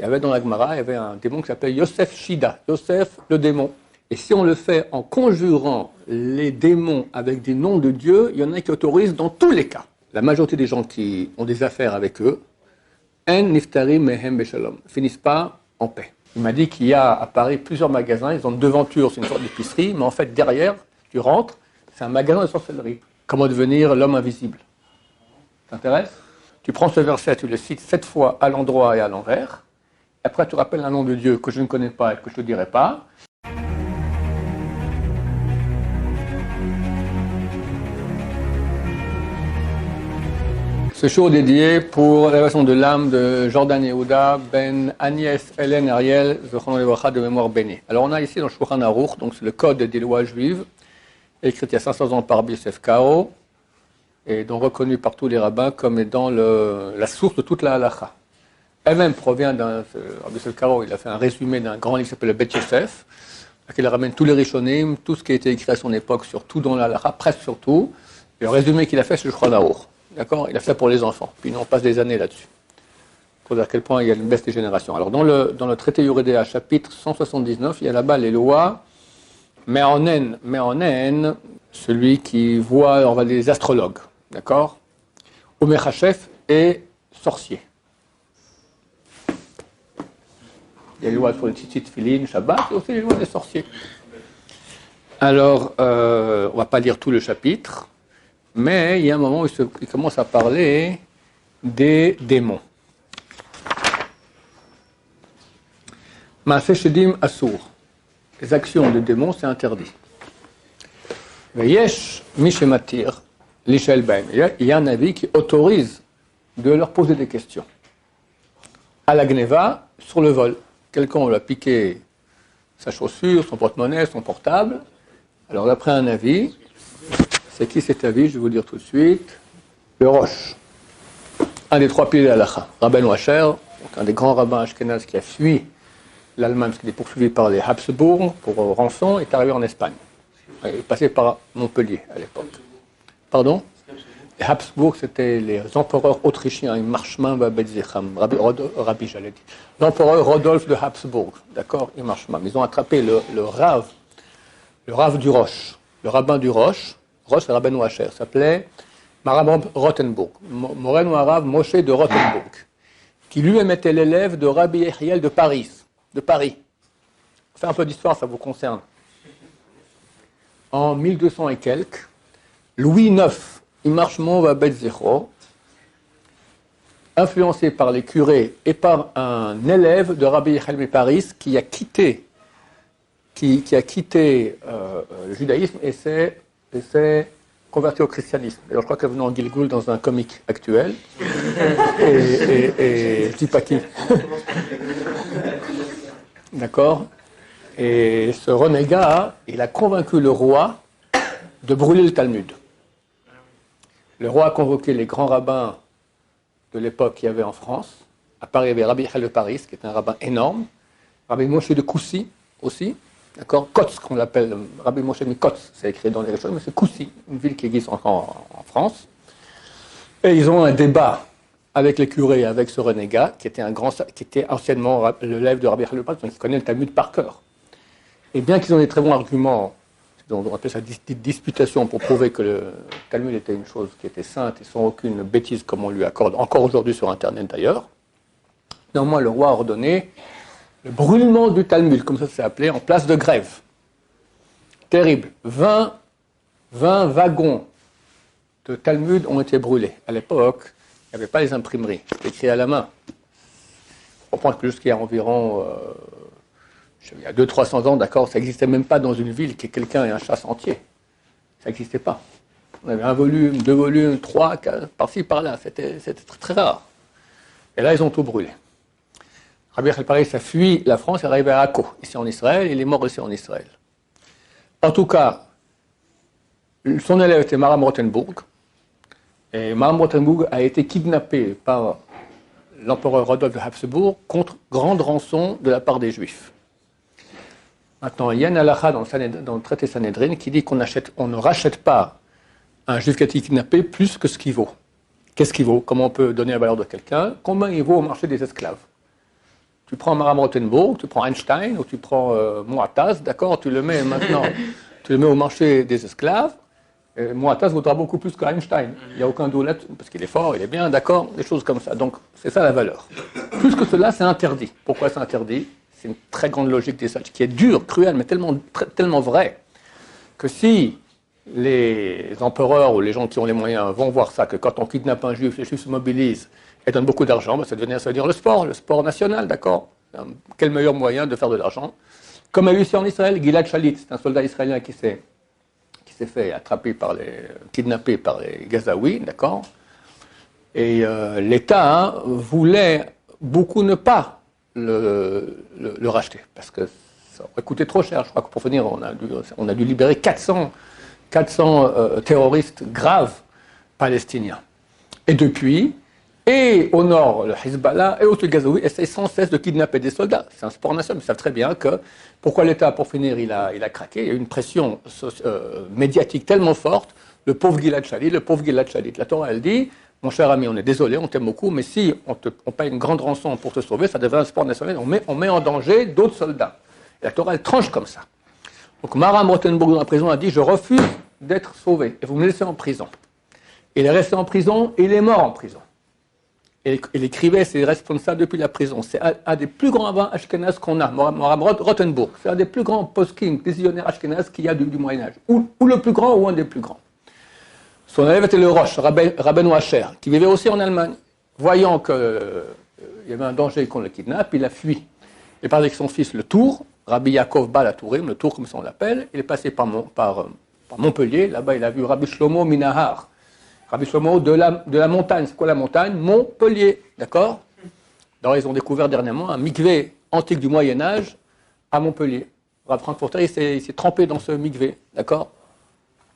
Il y avait dans la Gemara, il y avait un démon qui s'appelait Yosef Shida, Yosef le démon. Et si on le fait en conjurant les démons avec des noms de Dieu, il y en a qui autorisent dans tous les cas. La majorité des gens qui ont des affaires avec eux, En niftarim mehem beshalom, finissent pas en paix. Il m'a dit qu'il y a à Paris plusieurs magasins, ils ont une devanture, c'est une sorte d'épicerie, mais en fait derrière, tu rentres, c'est un magasin de sorcellerie. Comment devenir l'homme invisible? Ça t'intéresse? Tu prends ce verset, tu le cites 7 fois à l'endroit et à l'envers, après tu rappelles un nom de Dieu que je ne connais pas et que je ne te dirai pas. Ce show dédié pour l'élévation de l'âme de Jordan Yehuda, Ben Agnès Hélène Ariel, Zochron Levacha de mémoire bénie. Alors on a ici dans le Shulchan Aruch, donc c'est le code des lois juives, écrit il y a 500 ans par Yosef Karo, et donc reconnu par tous les rabbins comme étant la source de toute la halakha. Elle-même provient d'un... Yosef Karo, il a fait un résumé d'un grand livre qui s'appelle le Bet Yosef, qui ramène tous les Rishonim, tout ce qui a été écrit à son époque, sur tout dans la halakha, presque sur tout. Et le résumé qu'il a fait, c'est le Shulchan Aruch. D'accord? Il a fait pour les enfants. Puis nous, on passe des années là-dessus. Pour dire à quel point il y a une baisse des générations. Alors, dans le traité Yoredea, chapitre 179, il y a là-bas les lois. Mais en haine, celui qui voit, on va dire, les astrologues. D'accord? Omechachef et sorcier. Il y a les lois sur les tzitzit, filin, Shabbat, et aussi les lois des sorciers. Alors, on ne va pas lire tout le chapitre. Mais il y a un moment où il commence à parler des démons. Maaseh Shedim Asur. Les actions de démons, c'est interdit. Veyesh Mishematir Lishel Ben. Il y a un avis qui autorise de leur poser des questions. À la Gneva, sur le vol. Quelqu'un lui a piqué sa chaussure, son porte-monnaie, son portable. Alors, d'après un avis, c'est qui cet avis? Je vais vous le dire tout de suite. Le Roche, un des 3 piliers de l'halakha. Rabbeinu Asher, un des grands rabbins ashkénazes qui a fui l'Allemagne parce qu'il est poursuivi par les Habsbourg pour rançon, est arrivé en Espagne. Il est passé par Montpellier à l'époque. Pardon? Les Habsbourg, c'était les empereurs autrichiens, ils marchemain Babetzicham, Rabbi, j'allais dire. L'empereur Rodolphe de Habsbourg, d'accord? Ils marchemain. Ils ont attrapé le rave du Roche, le rabbin du Roche. Roche, c'est Rabbeinu Asher, s'appelait Marab Rothenburg, Moreno Arabe Moshe de Rothenburg, qui lui-même était l'élève de Rabbi Yehiel de Paris. On fait un peu d'histoire, ça vous concerne. En 1200 et quelques, Louis IX, Imarchemon va Betzero, influencé par les curés et par un élève de Rabbi Yehiel de Paris qui a quitté le judaïsme et s'est converti au christianisme. Alors je crois qu'elle venait en Gilgoul dans un comique actuel. et je dis pas qui. D'accord? Et ce renégat, il a convaincu le roi de brûler le Talmud. Le roi a convoqué les grands rabbins de l'époque qu'il y avait en France. À Paris, il y avait Rabbi Yehiel de Paris, qui était un rabbin énorme. Rabbi Moshe de Koussi aussi. D'accord, Kotz, qu'on l'appelle, Rabbi Moshe Mikotz, c'est écrit dans les régions, mais c'est Koussi, une ville qui existe encore en France. Et ils ont un débat avec les curés, avec ce renégat, qui était anciennement l'élève de Rabbi Yehiel, donc qui connaît le Talmud par cœur. Et bien qu'ils ont des très bons arguments, on appelle ça disputation pour prouver que le Talmud était une chose qui était sainte et sans aucune bêtise comme on lui accorde, encore aujourd'hui sur Internet d'ailleurs, néanmoins le roi a ordonné le brûlement du Talmud, comme ça s'est appelé, en place de grève. Terrible. 20 wagons de Talmud ont été brûlés. À l'époque, il n'y avait pas les imprimeries. C'était écrit à la main. On pense que jusqu'il y a environ, il y a 200-300 ans, d'accord, ça n'existait même pas dans une ville que quelqu'un ait un chasse entier. Ça n'existait pas. On avait 1 volume, 2 volumes, 3, 4, par-ci, par-là. C'était très, très rare. Et là, ils ont tout brûlé. Rabbi Yehiel Paris a fui la France et est arrivé à Akko, ici en Israël, il est mort ici en Israël. En tout cas, son élève était Maram Rothenburg, et Maram Rothenburg a été kidnappé par l'empereur Rodolphe de Habsbourg contre grande rançon de la part des Juifs. Maintenant, il y a une halakha dans le traité Sanhedrin qui dit qu'on ne rachète pas un Juif qui a été kidnappé plus que ce qu'il vaut. Qu'est-ce qu'il vaut? Comment on peut donner la valeur de quelqu'un? Combien il vaut au marché des esclaves? Tu prends Maram Rothenburg, tu prends Einstein, ou tu prends Moataz, d'accord, tu le mets maintenant, tu le mets au marché des esclaves. Moataz vaudra beaucoup plus qu'Einstein. Il n'y a aucun doute, parce qu'il est fort, il est bien, d'accord, des choses comme ça. Donc, c'est ça la valeur. Plus que cela, c'est interdit. Pourquoi c'est interdit? C'est une très grande logique des sages, qui est dure, cruelle, mais tellement vraie, que si les empereurs ou les gens qui ont les moyens vont voir ça, que quand on kidnappe un juif, les juifs se mobilisent et donnent beaucoup d'argent, ben ça veut dire le sport national, d'accord? Quel meilleur moyen de faire de l'argent? Comme a eu ici en Israël, Gilad Shalit, c'est un soldat israélien qui s'est fait kidnapper par les Gazaouis, d'accord? Et l'État voulait beaucoup ne pas le racheter, parce que ça aurait coûté trop cher. Je crois que pour finir, on a dû libérer 400 terroristes graves palestiniens. Et depuis, et au nord, le Hezbollah, et au sud, le Gazaoui essayent sans cesse de kidnapper des soldats. C'est un sport national, ils savent très bien que, pourquoi l'État, pour finir, il a craqué. Il y a eu une pression médiatique tellement forte, le pauvre Gilad Shalit. La Torah, elle dit, mon cher ami, on est désolé, on t'aime beaucoup, mais si on paye une grande rançon pour te sauver, ça devient un sport national, on met en danger d'autres soldats. Et la Torah, elle tranche comme ça. Donc Maram Rothenburg dans la prison a dit, je refuse d'être sauvé, et vous me laissez en prison. Il est resté en prison, et il est mort en prison. Et il écrivait, c'est responsable depuis la prison. C'est un des plus grands rabbins ashkénazes qu'on a, Maram Rothenburg. C'est un des plus grands poskim, décisionnaires ashkénazes qu'il y a du Moyen-Âge. Ou le plus grand, ou un des plus grands. Son élève était le Roche, Rabbeinu Asher, qui vivait aussi en Allemagne. Voyant qu'il y avait un danger qu'on le kidnappe, il a fui. Il est parti avec son fils le Tour, Rabbi Yaakov Baal Tourim, le Tour comme ça on l'appelle. Il est passé par Montpellier. Là-bas, il a vu Rabbi Shlomo Minahar. Rabbi Shlomo de la montagne. C'est quoi la montagne? Montpellier, d'accord? Alors, ils ont découvert dernièrement un mikvé antique du Moyen-Âge à Montpellier. Rabbi Frankfurter, il s'est trempé dans ce mikvé, d'accord?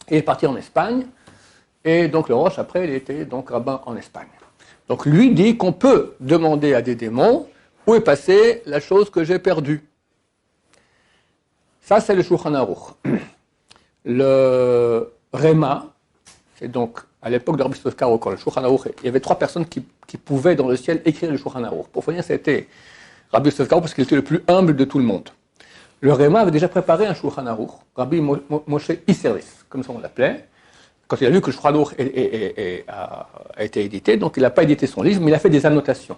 Et il est parti en Espagne. Et donc, le Roche, après, il était donc rabbin en Espagne. Donc, lui dit qu'on peut demander à des démons où est passée la chose que j'ai perdue. Ça, c'est le Shulchan Aruch. Le Réma, c'est donc à l'époque de Rabbi Yosef Karo, quand le Shulchan Aruch, il y avait 3 personnes qui pouvaient dans le ciel écrire le Shulchan Aruch. Pour finir, c'était Rabbi Yosef Karo parce qu'il était le plus humble de tout le monde. Le Réma avait déjà préparé un Shulchan Aruch, Rabbi Moshe Isserlis, comme ça on l'appelait. Quand il a vu que le Shulchan Aruch a été édité, donc il n'a pas édité son livre, mais il a fait des annotations.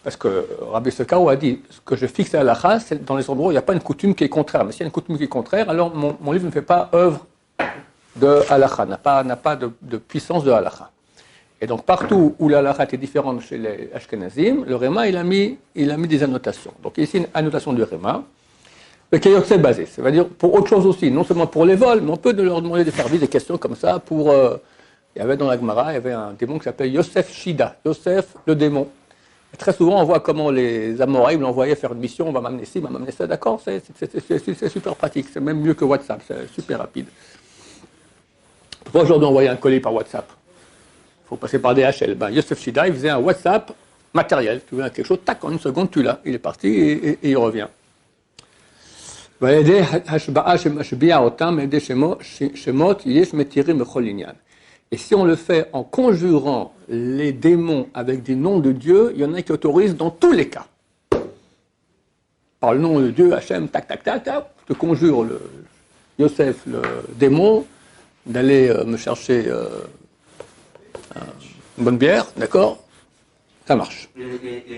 Parce que Rabbi Yosef Karo a dit, ce que je fixe à l'halakha, c'est dans les endroits où il n'y a pas une coutume qui est contraire. Mais s'il y a une coutume qui est contraire, alors mon livre ne fait pas œuvre de halakha, n'a pas de puissance de halakha. Et donc partout où la halakha était différente chez les Ashkenazim, le Réma, il a mis des annotations. Donc ici, une annotation du Réma, qui est basé. Ça veut dire pour autre chose aussi, non seulement pour les vols, mais on peut leur demander de faire des questions comme ça pour... il y avait dans la Gemara, il y avait un démon qui s'appelait Yosef Shida, Yosef le démon. Et très souvent, on voit comment les Amoraïm l'envoyaient faire une mission, on va m'amener ci, on va m'amener ça, d'accord, c'est super pratique, c'est même mieux que WhatsApp, c'est super rapide. Pourquoi aujourd'hui envoyer un colis par WhatsApp? Il faut passer par DHL. Ben, Yosef Shida, il faisait un WhatsApp matériel, tu veux quelque chose, tac, en une seconde, tu l'as, il est parti et il revient. Et si on le fait en conjurant les démons avec des noms de Dieu, il y en a qui autorisent dans tous les cas. Par le nom de Dieu, Hachem, tac, tac, tac, tac, je te conjure le Yosef, le démon, d'aller me chercher une bonne bière, d'accord? Ça marche. Il y a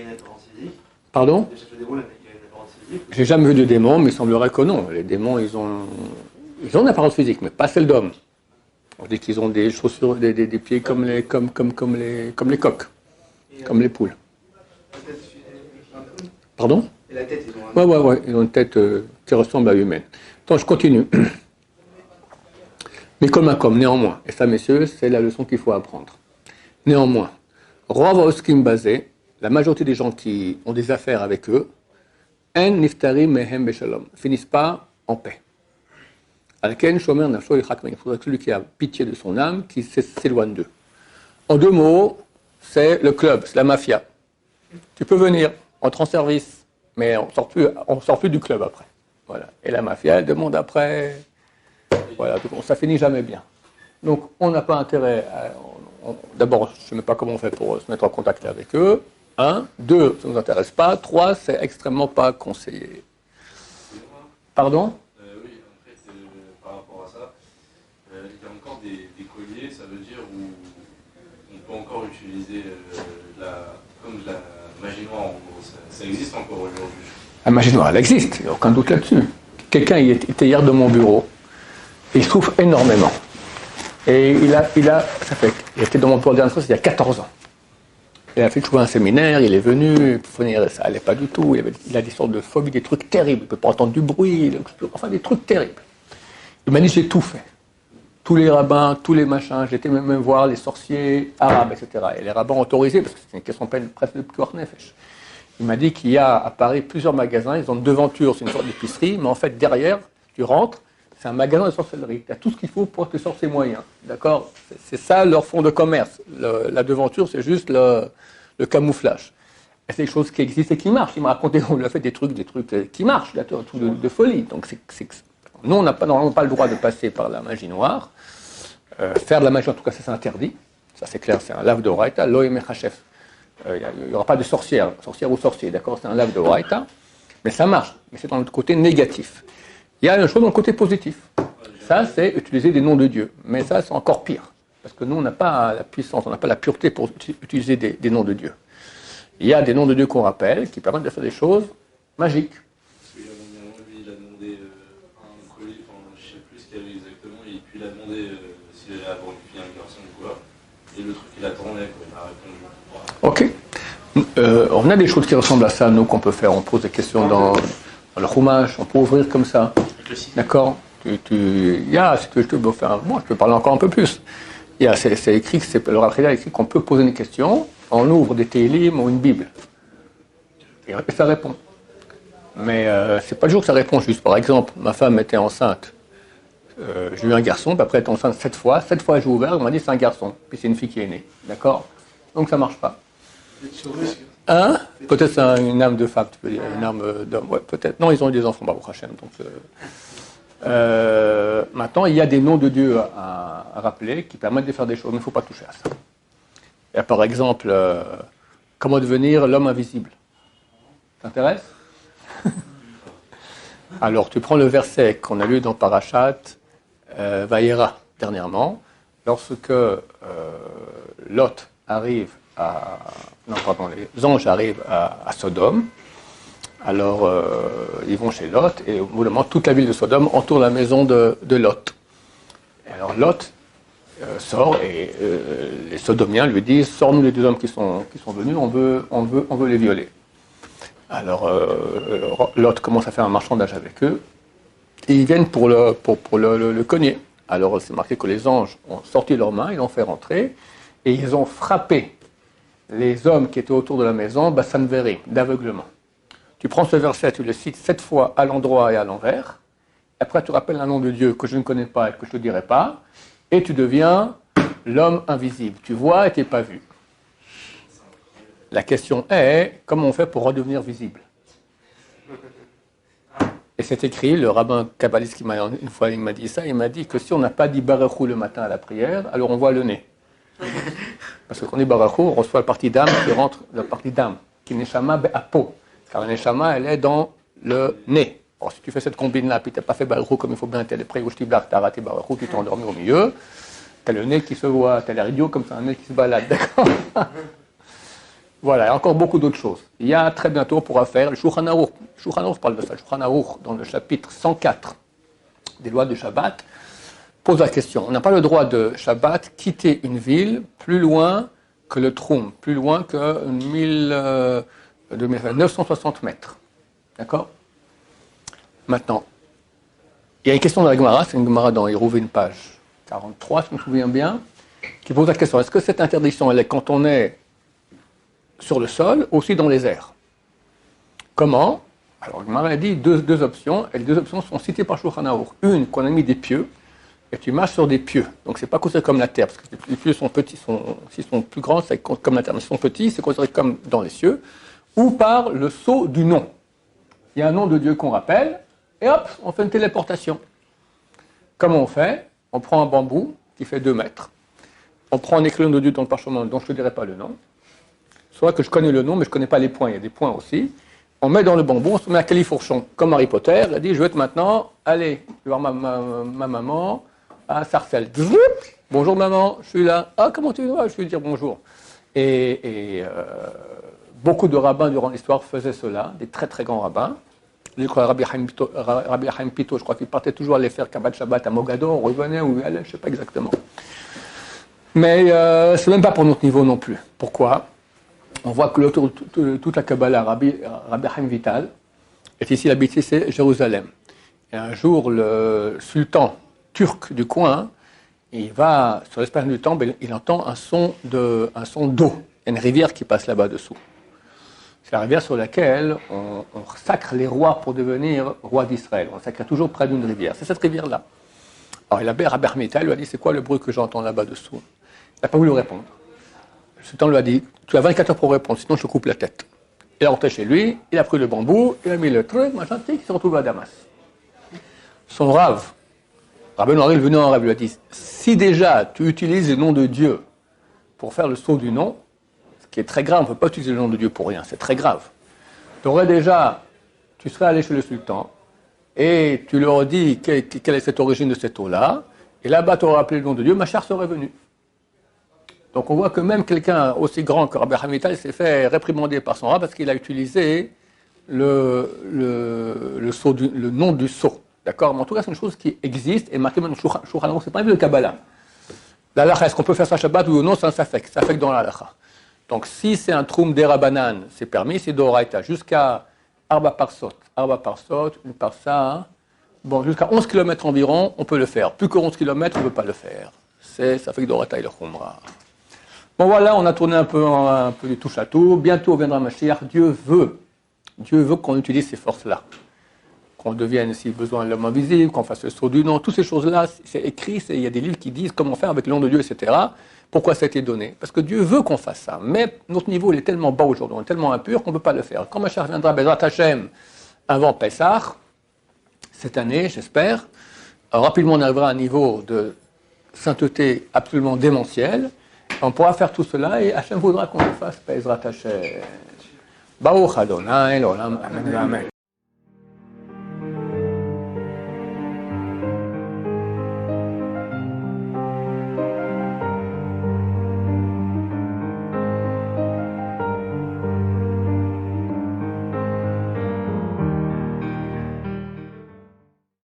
une apparence physique. Pardon? Il y a une apparence physique. J'ai jamais vu de démon, mais il semblerait que non. Les démons, ils ont une apparence physique, mais pas celle d'homme. On dit qu'ils ont des chaussures, des pieds comme les coqs, comme les poules. Pardon? Et la tête, ils ont Ouais, ils ont une tête qui ressemble à humaine. Donc, je continue. Mais comme néanmoins, et ça, messieurs, c'est la leçon qu'il faut apprendre. Néanmoins, Rov Oskim Basé, la majorité des gens qui ont des affaires avec eux, En Niftarim Mehem Beshalom, finissent pas en paix. Alken Shomer Nafsho Yichakmen, il faudrait que celui qui a pitié de son âme, qui s'éloigne d'eux. En 2 mots, c'est le club, c'est la mafia. Tu peux venir, entre en service, mais on sort plus du club après. Voilà. Et la mafia, elle demande après. Voilà, donc ça finit jamais bien. Donc on n'a pas intérêt à... D'abord, je ne sais même pas comment on fait pour se mettre en contact avec eux. Un, deux, ça ne nous intéresse pas. Trois, c'est extrêmement pas conseillé. Pardon? Oui, en fait, par rapport à ça, il y a encore des colliers, ça veut dire où on peut encore utiliser comme de la magie noire, en gros. Ça existe encore aujourd'hui. La magie noire, elle existe, il n'y a aucun doute là-dessus. Quelqu'un était hier de mon bureau, et il souffre énormément. Et il était dans mon bureau dernière fois, il y a 14 ans. Il a fait trouver un séminaire, il est venu, ça allait pas du tout, il a des sortes de phobies, des trucs terribles, il ne peut pas entendre du bruit, enfin des trucs terribles. Il m'a dit, j'ai tout fait. Tous les rabbins, tous les machins, j'étais même voir les sorciers arabes, etc. Et les rabbins ont autorisé, parce que c'est une question presque de pure nefesh. Il m'a dit qu'il y a à Paris plusieurs magasins, ils ont une devanture, c'est une sorte d'épicerie, mais en fait derrière, tu rentres, c'est un magasin de sorcellerie. Tu as tout ce qu'il faut pour te sorcier moyen. D'accord? C'est ça leur fonds de commerce. La devanture, c'est juste le camouflage. Et c'est des choses qui existent et qui marchent. Il m'a raconté, on lui a fait des trucs qui marchent, un truc de folie. Donc nous, on n'a normalement pas le droit de passer par la magie noire. Faire de la magie, en tout cas, c'est interdit. Ça, c'est clair, c'est un lave de Horaïta, Loïm Echachef. Il n'y aura pas de sorcière ou sorcier, d'accord? C'est un lave de Horaïta. Mais ça marche. Mais c'est dans le côté négatif. Il y a une chose dans le côté positif. Ça, c'est utiliser des noms de Dieu. Mais ça, c'est encore pire. Parce que nous, on n'a pas la puissance, on n'a pas la pureté pour utiliser des noms de Dieu. Il y a des noms de Dieu qu'on rappelle, qui permettent de faire des choses magiques. Parce qu'il y a un moment, lui, il a demandé un collier, je ne sais plus ce qu'il y avait exactement, et puis il a demandé s'il allait avoir une fille, un garçon ou quoi. Et le truc, il a tourné, quoi, il a répondu. Ok. On a des choses qui ressemblent à ça, nous, qu'on peut faire. On pose des questions dans le Chumash, on peut ouvrir comme ça. D'accord? Si tu veux faire, moi, je peux parler encore un peu plus. C'est écrit, le Rav a écrit qu'on peut poser une question, on ouvre des Télim ou une Bible. Et ça répond. Mais c'est pas le jour que ça répond juste. Par exemple, ma femme était enceinte. J'ai eu un garçon, puis après elle était enceinte 7 fois. 7 fois j'ai ouvert, on m'a dit c'est un garçon. Puis c'est une fille qui est née. D'accord? Donc ça marche pas. Hein? Peut-être c'est une âme de femme, tu peux dire, une âme d'homme. Ouais, peut-être. Non, ils ont eu des enfants, Baruch Hashem. Donc, maintenant, il y a des noms de Dieu à rappeler qui permettent de faire des choses, mais il ne faut pas toucher à ça. Il y a par exemple, comment devenir l'homme invisible. Ça t'intéresse? Alors, tu prends le verset qu'on a lu dans Parashat Vayera dernièrement, lorsque Lot arrive les anges arrivent à Sodome. Alors, ils vont chez Lot, et au bout d'un moment, toute la ville de Sodome entoure la maison de Lot. Et alors, Lot sort, et les Sodomiens lui disent « Sors-nous les deux hommes qui sont venus, on veut les violer. » Alors, Lot commence à faire un marchandage avec eux, et ils viennent pour le cogner. Alors, c'est marqué que les anges ont sorti leurs mains, ils l'ont fait rentrer, et ils ont frappé les hommes qui étaient autour de la maison, Bassanveri, d'aveuglement. Tu prends ce verset, tu le cites 7 fois à l'endroit et à l'envers. Après, tu rappelles un nom de Dieu que je ne connais pas et que je ne te dirai pas. Et tu deviens l'homme invisible. Tu vois et tu n'es pas vu. La question est, comment on fait pour redevenir visible? Et c'est écrit, le rabbin kabbaliste qui m'a une fois il m'a dit ça, il m'a dit que si on n'a pas dit Barachou le matin à la prière, alors on voit le nez. Parce que quand on dit Barachou, on reçoit la partie d'âme qui rentre, la partie d'âme, qui n'est neshama be'apo. Car la neshama, elle est dans le nez. Alors, si tu fais cette combine-là, puis tu n'as pas fait Barachou comme il faut bien, tu es prêt, ou tu as raté Barachou, tu t'es endormi au milieu, tu as le nez qui se voit, tu as l'air idiot comme ça, un nez qui se balade, d'accord? Voilà, il y a encore beaucoup d'autres choses. Il y a très bientôt, on pourra faire le Shulchan Aruch. Shulchan Aruch parle de ça. Shulchan Aruch, dans le chapitre 104 des lois de Shabbat, pose la question. On n'a pas le droit de Shabbat quitter une ville plus loin que le Troum, plus loin que 960 mètres. D'accord? Maintenant, il y a une question dans la Gemara, c'est une Gemara dans Hérouvin, page 43, si je me souviens bien, qui pose la question. Est-ce que cette interdiction, elle est quand on est sur le sol, aussi dans les airs? Comment? Alors, Gemara a dit deux options, et les deux options sont citées par Shulchan Aruch. Une, qu'on a mis des pieux, et tu marches sur des pieux. Donc, c'est pas considéré comme la terre, parce que les pieux sont petits, s'ils sont plus grands, c'est comme la terre. Mais s'ils sont petits, c'est considéré comme dans les cieux. Ou par le sceau du nom. Il y a un nom de Dieu qu'on rappelle, et hop, on fait une téléportation. Comment on fait? On prend un bambou qui fait 2 mètres. On prend un écrin de Dieu dans le parchemin, dont je ne te dirai pas le nom. C'est vrai que je connais le nom, mais je ne connais pas les points. Il y a des points aussi. On met dans le bambou, on se met un califourchon, comme Harry Potter. Il dit, je vais être maintenant, allez, je vais voir ma maman à Sarcelles. Bonjour maman, je suis là. Ah, comment tu vas? Je vais dire bonjour. Et beaucoup de rabbins durant l'histoire faisaient cela, des très très grands rabbins. Je crois Rabbi Chaim Pito, je crois qu'il partait toujours aller faire Kabbat Shabbat à Mogador, on revenait ou il allait, je ne sais pas exactement. Mais ce n'est même pas pour notre niveau non plus. Pourquoi? On voit que autour de toute la Kabbalah, Rabbi Chaim Vital est ici, l'habité, c'est Jérusalem. Et un jour, le sultan turc du coin, il va, sur l'espace du temps, il entend un son d'eau. Il y a une rivière qui passe là-bas dessous. C'est la rivière sur laquelle on sacre les rois pour devenir roi d'Israël. On sacre toujours près d'une rivière. C'est cette rivière-là. Alors, Rabbi Chaim Vital lui a dit, c'est quoi le bruit que j'entends là-bas dessous? Il n'a pas voulu répondre. Le sultan lui a dit, tu as 24 heures pour répondre, sinon je te coupe la tête. Il est rentré chez lui, il a pris le bambou, il a mis le truc, machin, il s'est retrouvé à Damas. Son rave, Rabbi Noiril, venu en rêve, lui a dit, si déjà tu utilises le nom de Dieu pour faire le saut du nom, ce qui est très grave, on ne peut pas utiliser le nom de Dieu pour rien, c'est très grave. Tu serais allé chez le sultan, et tu leur dis quelle est cette origine de cette eau-là, et là-bas tu aurais appelé le nom de Dieu, ma chère serait venue. Donc on voit que même quelqu'un aussi grand que Rabbi Chaim Vital s'est fait réprimander par son rab parce qu'il a utilisé le nom du sceau. D'accord? Mais en tout cas, c'est une chose qui existe et marquée dans le Shulchan Aruch, c'est pas un livre de Kabbalah. L'halakha, est-ce qu'on peut faire ça Shabbat ou non? C'est un safek dans l'halakha. Donc si c'est un troum d'Erabanan, c'est permis, c'est d'Oraita, jusqu'à Arba Parsot, une parsa, bon, jusqu'à 11 km environ, on peut le faire. Plus que 11 km, on ne peut pas le faire. C'est safek d'Oraita et le Khumra. Bon voilà, on a tourné un peu du touche à tout. Bientôt viendra Mashiach. Dieu veut qu'on utilise ces forces-là. Qu'on devienne, si besoin, l'homme invisible, qu'on fasse le saut du nom. Toutes ces choses-là, c'est écrit. Il y a des livres qui disent comment faire avec le nom de Dieu, etc. Pourquoi ça a été donné? Parce que Dieu veut qu'on fasse ça. Mais notre niveau, il est tellement bas aujourd'hui, on est tellement impur qu'on ne peut pas le faire. Quand Mashiach viendra, Bezrat Hashem, avant Pessah, cette année, j'espère, rapidement on arrivera à un niveau de sainteté absolument démentiel. On pourra faire tout cela et Hachem voudra qu'on le fasse. Bezrat Hashem. Baruch Adonai, l'olam, amen, amen.